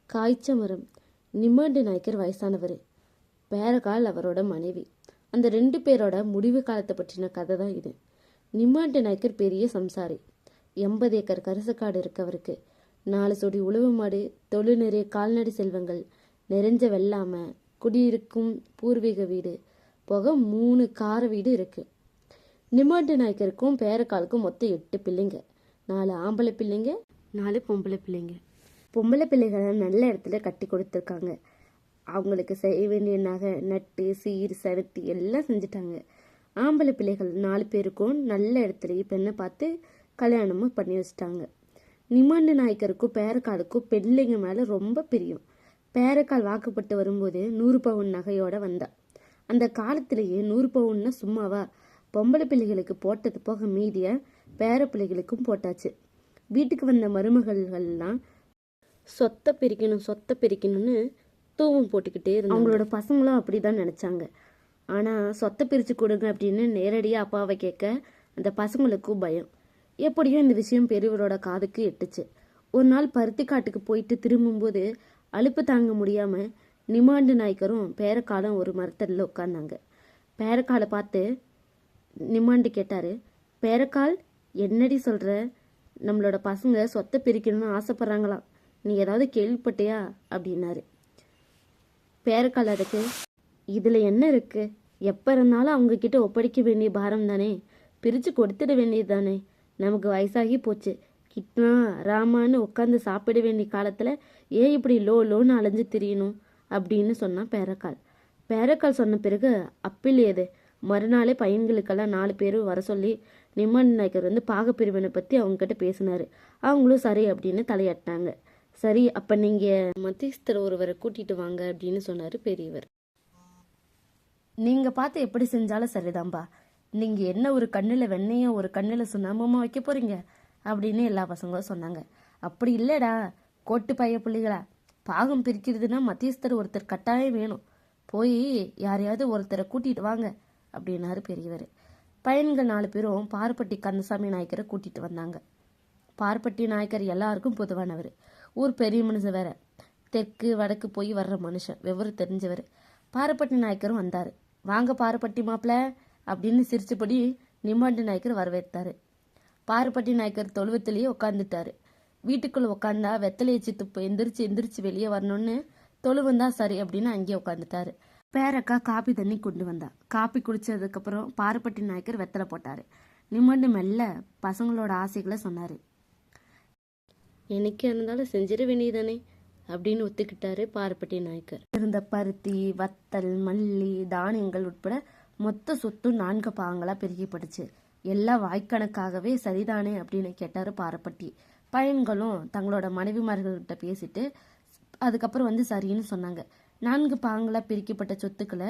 காய்ச்ச மரம். நிம்மாண்டி நாயக்கர் வயசானவர். பேரகால் அவரோட மனைவி. அந்த 2 பேரோட முடிவு காலத்தை பற்றின கதை தான் இது. நிம்மாண்டி நாயக்கர் பெரிய சம்சாரி. 80 ஏக்கர் கரிசக்காடு இருக்கவருக்கு. 4 சொடி உழவு மாடு, தொழில் நிறைய கால்நடை செல்வங்கள், நிறைஞ்ச வெள்ளாமை, குடியிருக்கும் பூர்வீக வீடு போக 3 கார வீடு இருக்கு. நிம்மாண்டி நாயக்கருக்கும் பேரக்காலுக்கும் மொத்தம் 8 பிள்ளைங்க. 4 ஆம்பளை பிள்ளைங்க, 4 பொம்பளை பிள்ளைங்க. பொம்பளை பிள்ளைகளை நல்ல இடத்துல கட்டி கொடுத்துருக்காங்க. அவங்களுக்கு செய்ய வேண்டிய நகை, நட்டு, சீர், சருத்தி எல்லாம் செஞ்சுட்டாங்க. ஆம்பளை பிள்ளைகள் 4 பேருக்கும் நல்ல இடத்துலயே பெண்ணை பார்த்து கல்யாணமும் பண்ணி வச்சுட்டாங்க. நிம்மாண்டி நாயக்கருக்கும் பேரக்காலுக்கும் பிள்ளைங்க மேலே ரொம்ப பிரியம். பேரக்கால் வாக்குப்பட்டு வரும்போது 100 பவுன் நகையோட வந்தா. அந்த காலத்திலேயே 100 பவுன்னா சும்மாவா? பொம்பளை பிள்ளைகளுக்கு போட்டது போக மீதிய பேர பிள்ளைகளுக்கும் போட்டாச்சு. வீட்டுக்கு வந்த மருமகள்கள்லாம் சொத்தை பிரிக்கணும்னு தூவம் போட்டுக்கிட்டே இருந்தாங்க. அவங்களோட பசங்களும் அப்படிதான் நினைச்சாங்க. ஆனால் சொத்தை பிரித்து கொடுங்க அப்படின்னு நேரடியாக அப்பாவை கேட்க அந்த பசங்களுக்கும் பயம். எப்படியும் இந்த விஷயம் பெரியவரோட காதுக்கு எட்டுச்சு. ஒரு நாள் பருத்தி காட்டுக்கு போயிட்டு திரும்பும்போது அலுப்பு தாங்க முடியாமல் நிம்மாண்டி நாயக்கரும் பேரக்காலும் ஒரு மரத்தடியில் உட்கார்ந்தாங்க. பேரக்காலை பார்த்து நிம்மாண்டி கேட்டார், பேரக்கால் என்னடி சொல்கிற? நம்மளோட பசங்க சொத்தை பிரிக்கணும்னு ஆசைப்பட்றாங்களாம், நீ ஏதாவது கேள்விப்பட்டியா அப்படின்னாரு. பேரக்கால் அதுக்கு, இதில் என்ன இருக்கு? எப்போ இருந்தாலும் அவங்க கிட்ட ஒப்படைக்க வேண்டிய பாரம் தானே, பிரித்து கொடுத்துட வேண்டியது தானே. நமக்கு வயசாகி போச்சு, கிட்னா ராமான்னு உட்காந்து சாப்பிட வேண்டிய காலத்தில் ஏன் இப்படி லோன்னு அலைஞ்சு திரியணும் அப்படின்னு சொன்னான் பேரக்கால். பேரக்கால் சொன்ன பிறகு அப்பில்லையது. மறுநாளே பையன்களுக்கெல்லாம் 4 பேரும் வர சொல்லி நிம்மாண்டி நாயக்கர் பாகப்பிரிவினை பற்றி அவங்ககிட்ட பேசினார். அவங்களும் சரி அப்படின்னு தலையாட்டினாங்க. சரி, அப்போ நீங்கள் மத்தியஸ்தர் ஒருவரை கூட்டிகிட்டு வாங்க அப்படின்னு சொன்னார் பெரியவர். நீங்கள் பார்த்து எப்படி செஞ்சாலும் சரிதான்பா. நீங்கள் என்ன ஒரு கண்ணில் வெண்ணையும் ஒரு கண்ணில் சுண்ணாம்புமா வைக்க போகிறீங்க அப்படின்னு எல்லா பசங்களும் சொன்னாங்க. அப்படி இல்லைடா கோட்டு பைய பிள்ளைகளா, பாகம் பிரிக்கிறதுனா மத்தியஸ்தர் ஒருத்தர் கட்டாயம் வேணும். போய் யாரையாவது ஒருத்தரை கூட்டிகிட்டு வாங்க அப்படின்னாரு பெரியவர். பையன்கள் 4 பேரும் பார்ப்பட்டி கந்தசாமி நாயக்கரை கூட்டிகிட்டு வந்தாங்க. பார்ப்பட்டி நாயக்கர் எல்லாருக்கும் பொதுவானவர். ஊர் பெரிய மனுஷன் வேற. தெற்கு வடக்கு போய் வர்ற மனுஷன், விவரம் தெரிஞ்சவர். பாரப்பட்டி நாயக்கரும் வந்தார். வாங்க பாரப்பட்டி மாப்பிள்ள அப்படின்னு சிரிச்சபடி நிம்மாண்டி நாயக்கர் வரவேற்றாரு. பாரப்பட்டி நாயக்கர் தொழுவத்திலேயே உட்காந்துட்டாரு. வீட்டுக்குள்ள உட்காந்தா வெத்தலையச்சி துப்பு எந்திரிச்சு வெளியே வரணும்னு தொழுவந்தா சரி அப்படின்னு அங்கேயே உட்காந்துட்டாரு. பேரக்கா காப்பி தண்ணி கொண்டு வந்தா. காப்பி குடிச்சதுக்கப்புறம் பாரப்பட்டி நாயக்கர் வெத்தலை போட்டாரு. நிம்மாண்டி மெல்ல பசங்களோட ஆசைகளை சொன்னாரு. என்னைக்கு இருந்தாலும் செஞ்சிட வேண்டியதானே அப்படின்னு ஒத்துக்கிட்டாரு பாரப்பட்டி நாயக்கர். இருந்த பருத்தி, வத்தல், மல்லி, தானியங்கள் உட்பட மொத்த சொத்தும் 4 பாகங்களா பிரிக்கப்பட்டுச்சு. எல்லாம் வாய்க்கணக்காகவே சரிதானே அப்படின்னு கேட்டாரு பாரப்பட்டி. பையன்களும் தங்களோட மனைவிமார்கள்கிட்ட பேசிட்டு அதுக்கப்புறம் சரின்னு சொன்னாங்க. 4 பாகங்களா பிரிக்கப்பட்ட சொத்துக்களை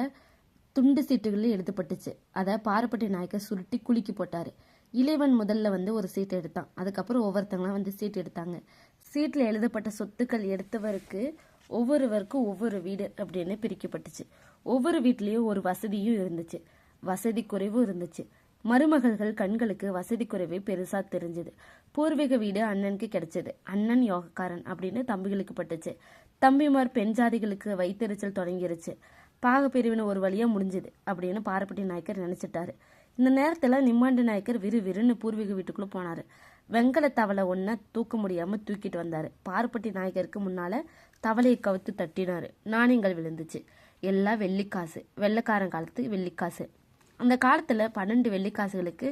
துண்டு சீட்டுகளில் எழுதப்பட்டுச்சு. அதை பாரப்பட்டி நாயக்கர் சுருட்டி குலுக்கி போட்டாரு. இளைவன் முதல்ல ஒரு சீட் எடுத்தான். அதுக்கப்புறம் ஒவ்வொருத்தங்களாம் சீட் எடுத்தாங்க. சீட்டில் எழுதப்பட்ட சொத்துக்கள் எடுத்தவருக்கு ஒவ்வொருவருக்கும் ஒவ்வொரு வீடு அப்படின்னு பிரிக்கப்பட்டுச்சு. ஒவ்வொரு வீட்லேயும் ஒரு வசதியும் இருந்துச்சு, வசதி குறைவும் இருந்துச்சு. மருமகள்கள் கண்களுக்கு வசதி குறைவே பெருசா தெரிஞ்சது. பூர்வீக வீடு அண்ணனுக்கு கிடைச்சது. அண்ணன் யோகக்காரன் அப்படின்னு தம்பிகளுக்கு பட்டுச்சு. தம்பிமார் பெண் ஜாதிகளுக்கு வைத்தறிச்சல் தொடங்கிருச்சு. பாக பிரிவினை ஒரு வழியா முடிஞ்சது அப்படின்னு பாரப்பட்டி நாயக்கர் நினைச்சிட்டாரு. இந்த நேரத்துல நிம்மாண்டி நாயக்கர் விறுவிறுன்னு பூர்வீக வீட்டுக்குள்ள போனாரு. வெங்கல தவளை ஒன்ன தூக்க முடியாம தூக்கிட்டு வந்தாரு. பாரப்பட்டி நாயக்கருக்கு முன்னால தவளையை கவுத்து தட்டினாரு. நாணயங்கள் விழுந்துச்சு. எல்லாம் வெள்ளிக்காசு, வெள்ளைக்காரன் காலத்து வெள்ளிக்காசு. அந்த காலத்துல 12 வெள்ளிக்காசுகளுக்கு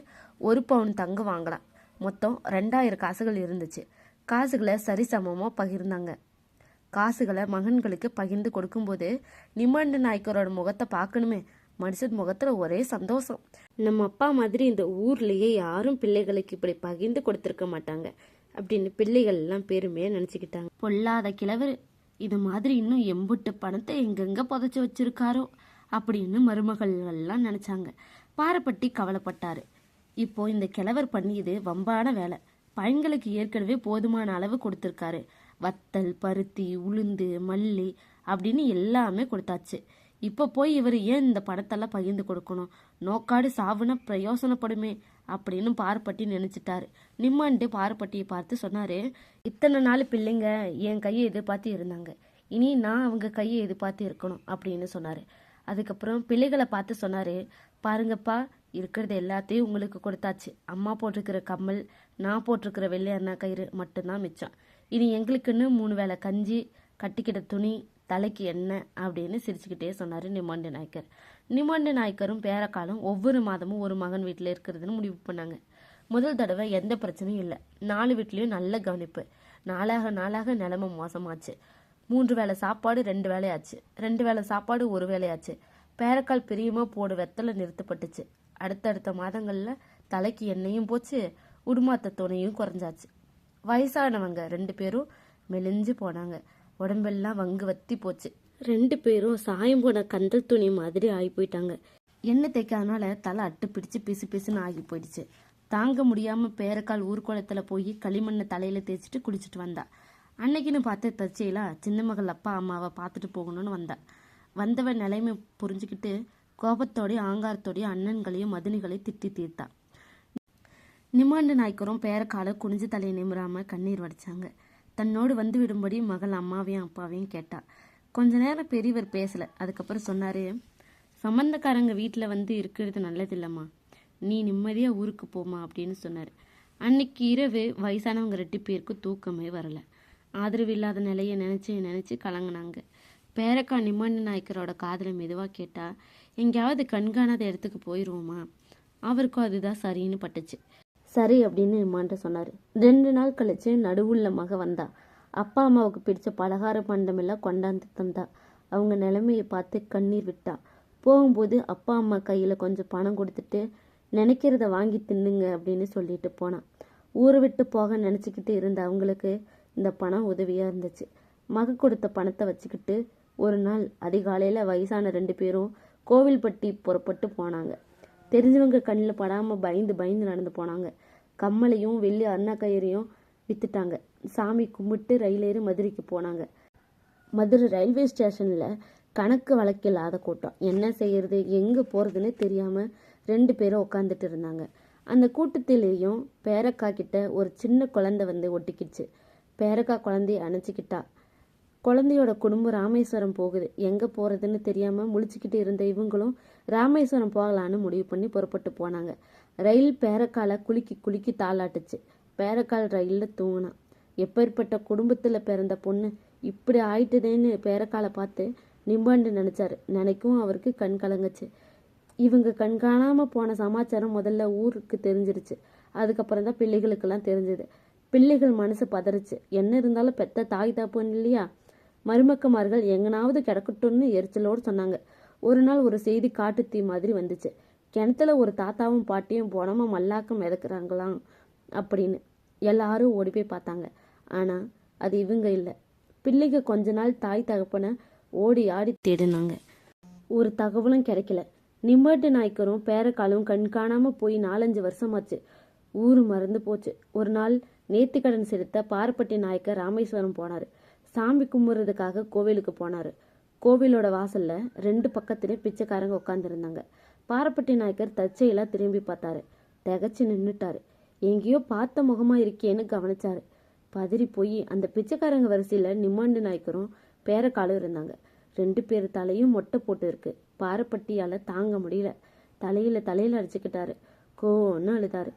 1 பவுன் தங்கம் வாங்கலாம். மொத்தம் 2000 காசுகள் இருந்துச்சு. காசுகளை சரிசமமா பகிர்ந்தாங்க. காசுகளை மகன்களுக்கு பகிர்ந்து கொடுக்கும்போது நிம்மாண்டி நாயக்கரோட முகத்தை பார்க்கணுமே, மனுஷன் முகத்துல ஒரே சந்தோஷம். நம்ம அப்பா மாதிரி இந்த ஊர்லயே யாரும் பிள்ளைகளுக்கு இப்படி பகிர்ந்து கொடுத்துருக்க மாட்டாங்க அப்படின்னு பிள்ளைகள் எல்லாம் பெருமையா நினைச்சுக்கிட்டாங்க. பொல்லாத கிழவர், இது மாதிரி இன்னும் எம்புட்டு பணத்தை எங்கெங்க புதைச்சு வச்சிருக்காரோ அப்படின்னு மருமகள்லாம் நினைச்சாங்க. பாரப்பட்டி கவலைப்பட்டாரு. இப்போ இந்த கிழவர் பண்ணியது வம்பான வேலை. பையன்களுக்கு ஏற்கனவே போதுமான அளவு கொடுத்துருக்காரு. வத்தல், பருத்தி, உளுந்து, மல்லி அப்படின்னு எல்லாமே கொடுத்தாச்சு. இப்போ போய் இவர் ஏன் இந்த பணத்தெல்லாம் பகிர்ந்து கொடுக்கணும், நோக்காடு சாவுனா பிரயோசனப்படுமே அப்படின்னு பார்ப்பட்டி நினைச்சிட்டாரு. நிம்மாண்டு பார்ப்பட்டியை பார்த்து சொன்னாரு, இத்தனை நாள் பிள்ளைங்க என் கையை எதிர்பார்த்து இருந்தாங்க, இனி நான் அவங்க கையை எதிர்பார்த்து இருக்கணும் அப்படின்னு சொன்னாரு. அதுக்கப்புறம் பிள்ளைகளை பார்த்து சொன்னாரு, பாருங்கப்பா, இருக்கிறது எல்லாத்தையும் உங்களுக்கு கொடுத்தாச்சு. அம்மா போட்டிருக்கிற கம்மல், நான் போட்டிருக்கிற வெள்ளை அண்ணா கயிறு மட்டும்தான் மிச்சம். இனி எங்களுக்குன்னு 3 வேளை கஞ்சி, கட்டிக்கிட்ட துணி, தலைக்கு எண்ணெய் அப்படின்னு சிரிச்சுக்கிட்டே சொன்னார் நிமாண்டு நாயக்கர். நிமாண்டு நாயக்கரும் பேரக்காலும் ஒவ்வொரு மாதமும் ஒரு மகன் வீட்டில் இருக்கிறதுன்னு முடிவு பண்ணாங்க. முதல் தடவை எந்த பிரச்சனையும் இல்லை. 4 வீட்லேயும் நல்ல கவனிப்பு. நாளாக நாளாக நிலைமை மோசமாச்சு. 3 வேளை சாப்பாடு 2 வேளையாச்சு. 2 வேளை சாப்பாடு 1 வேளையாச்சு. பேரக்கால் பிரியமாக போடு வெத்தலை நிறுத்தப்பட்டுச்சு. அடுத்தடுத்த மாதங்களில் தலைக்கு எண்ணெயும் போச்சு, உடுமாத்த துணையும் குறைஞ்சாச்சு. வயசானவங்க 2 பேரும் மெலிஞ்சு போனாங்க. உடம்பெல்லாம் வங்கு வத்தி போச்சு. 2 பேரும் சாயம் போன கந்தல் துணி மாதிரி ஆகி போயிட்டாங்க. எண்ணெய் தேய்க்காதனால தலை அட்டு பிடிச்சு பிசு பிசுன்னு ஆகி போயிடுச்சு. தாங்க முடியாம பேரக்கால் ஊர்குளத்துல போய் களிமண்ணை தலையில தேய்ச்சிட்டு குளிச்சுட்டு வந்தா. அன்னைக்குன்னு பார்த்து தச்சையில சின்ன மகள் அப்பா அம்மாவை பார்த்துட்டு போகணும்னு வந்தா. வந்தவன் நிலைமை புரிஞ்சுக்கிட்டு கோபத்தோடைய ஆங்காரத்தோடைய அண்ணன்களையும் மதினிகளையும் திட்டி தீர்த்தா. நிமாண்டு நாய்க்கரும் பேரக்கால குனிஞ்சு தலையை நிமிராம கண்ணீர் வடிச்சாங்க. தன்னோடு வந்து விடும்படி மகள் அம்மாவையும் அப்பாவையும் கேட்டா. கொஞ்ச நேரம் பெரியவர் பேசல. அதுக்கப்புறம் சொன்னாரு, சம்பந்தக்காரங்க வீட்டில் வந்து இருக்கிறது நல்லதில்லம்மா, நீ நிம்மதியா ஊருக்கு போமா அப்படின்னு சொன்னாரு. அன்னைக்கு இரவு வயசானவங்க 2 பேருக்கு தூக்கமே வரல. ஆதரவு இல்லாத நிலையை நினைச்சு கலங்கினாங்க. பேரக்கா நிமாண்டு நாயக்கரோட காதலை மெதுவா கேட்டா, எங்கேயாவது கண்காணாத இடத்துக்கு போயிடுவோமா? அவருக்கும் அதுதான் சரின்னு பட்டுச்சு. சரி அப்படின்னு நிமாண்ட சொன்னாரு. 2 நாள் கழிச்சு நடுவுள்ள மக வந்தா. அப்பா அம்மாவுக்கு பிடிச்ச பலகார பண்டம் எல்லாம் கொண்டாந்து தந்தா. அவங்க நிலைமையை பார்த்து கண்ணீர் விட்டா. போகும்போது அப்பா அம்மா கையில கொஞ்சம் பணம் கொடுத்துட்டு நினைக்கிறத வாங்கி தின்னுங்க அப்படின்னு சொல்லிட்டு போனான். ஊரை விட்டு போக நினைச்சுக்கிட்டு இருந்த அவங்களுக்கு இந்த பணம் உதவியா இருந்துச்சு. மக கொடுத்த பணத்தை வச்சுக்கிட்டு ஒரு நாள் அதிகாலையில வயசான 2 பேரும் கோவில்பட்டி புறப்பட்டு போனாங்க. தெரிஞ்சவங்க கண்ணில் படாம பயந்து நடந்து போனாங்க. கம்மலையும் வெள்ளி அண்ணா கயிறையும் வித்துட்டாங்க. சாமி கும்பிட்டு ரயிலேறி மதுரைக்கு போனாங்க. மதுரை ரயில்வே ஸ்டேஷன்ல கணக்கு வழக்கில்லாத கூட்டம். என்ன செய்யறது எங்க போறதுன்னு தெரியாம 2 பேரும் உட்காந்துட்டு இருந்தாங்க. அந்த கூட்டத்திலேயும் பேரக்கா கிட்ட ஒரு சின்ன குழந்தை வந்து ஒட்டிக்கிச்சு. பேரக்கா குழந்தைய அணைச்சிக்கிட்டா. குழந்தையோட குடும்பம் ராமேஸ்வரம் போகுது. எங்க போறதுன்னு தெரியாம முழிச்சுக்கிட்டு இருந்த இவங்களும் ராமேஸ்வரம் போகலான்னு முடிவு பண்ணி புறப்பட்டு போனாங்க. ரயில் பேரக்கால குலுக்கி தாளாட்டுச்சு. பேரக்கால் ரயில்ல தூங்கினான். எப்பேற்பட்ட குடும்பத்துல பிறந்த பொண்ணு இப்படி ஆயிட்டுதேன்னு பேரக்காலை பார்த்து நிம்பாண்டு நினைச்சாரு. நினைக்கும் அவருக்கு கண் கலங்குச்சு. இவங்க கண் காணாம போன சமாச்சாரம் முதல்ல ஊருக்கு தெரிஞ்சிருச்சு. அதுக்கப்புறம் தான் பிள்ளைகளுக்கெல்லாம் தெரிஞ்சது. பிள்ளைகள் மனசு பதறிச்சு. என்ன இருந்தாலும் பெத்த தாய் தாப்புன்னு இல்லையா? மருமக்கமார்கள் எங்கனாவது கிடக்கட்டும்னு எரிச்சலோடு சொன்னாங்க. ஒரு நாள் ஒரு செய்தி காட்டு தீ மாதிரி வந்துச்சு. கிணத்துல ஒரு தாத்தாவும் பாட்டியும் போனமா மல்லாக்கம் மிதக்குறாங்களாம் அப்படின்னு எல்லாரும் ஓடி போய் பார்த்தாங்க. ஆனா அது இவங்க இல்லை. பிள்ளைங்க கொஞ்ச நாள் தாய் தகப்பனை ஓடி ஆடி தேடினாங்க. ஒரு தகவலும் கிடைக்கல. நிம்பாட்டு நாய்க்கரும் பேரக்காலும் கண் காணாம போய் 4-5 வருஷமாச்சு. ஊரு மறந்து போச்சு. ஒரு நாள் நேர்த்திக்கடன் செலுத்த பாரப்பட்டி நாயக்கர் ராமேஸ்வரம் போனாரு. சாமி கும்பிட்றதுக்காக கோவிலுக்கு போனாரு. கோவிலோட வாசல்ல 2 பக்கத்துலயும் பிச்சைக்காரங்க உட்காந்துருந்தாங்க. பாரப்பட்டி நாயக்கர் தச்சையெல்லாம் திரும்பி பார்த்தாரு. திகச்சு நின்னுட்டாரு. எங்கேயோ பார்த்த முகமா இருக்கேன்னு கவனிச்சாரு. பதறி போய் அந்த பிச்சைக்காரங்க வரிசையில நிம்மாண்டு நாயக்கரும் பேரக்காலும் இருந்தாங்க. 2 பேர் தலையும் மொட்டை போட்டு இருக்கு. பாரப்பட்டியால தாங்க முடியல. தலையில அடிச்சுக்கிட்டாரு. கோன்னு அழுதாரு.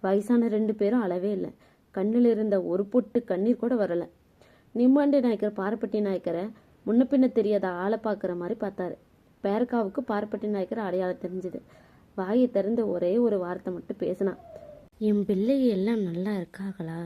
வயசான 2 பேரும் அளவே இல்லை. கண்ணில் இருந்த ஒரு பொட்டு கண்ணீர் கூட வரல. நிம்மாண்டு நாயக்கர் பாரப்பட்டி நாயக்கரை முன்ன பின்ன தெரியாத ஆளை பார்க்குற மாதிரி பார்த்தாரு. பேரக்காவுக்கு பாரப்பட்டி நாயக்கர் அடையாளம் தெரிஞ்சது. வாயை திறந்து ஒரே ஒரு வார்த்தை மட்டும் பேசினான். என் பிள்ளைங்க எல்லாம் நல்லா இருக்காங்களா?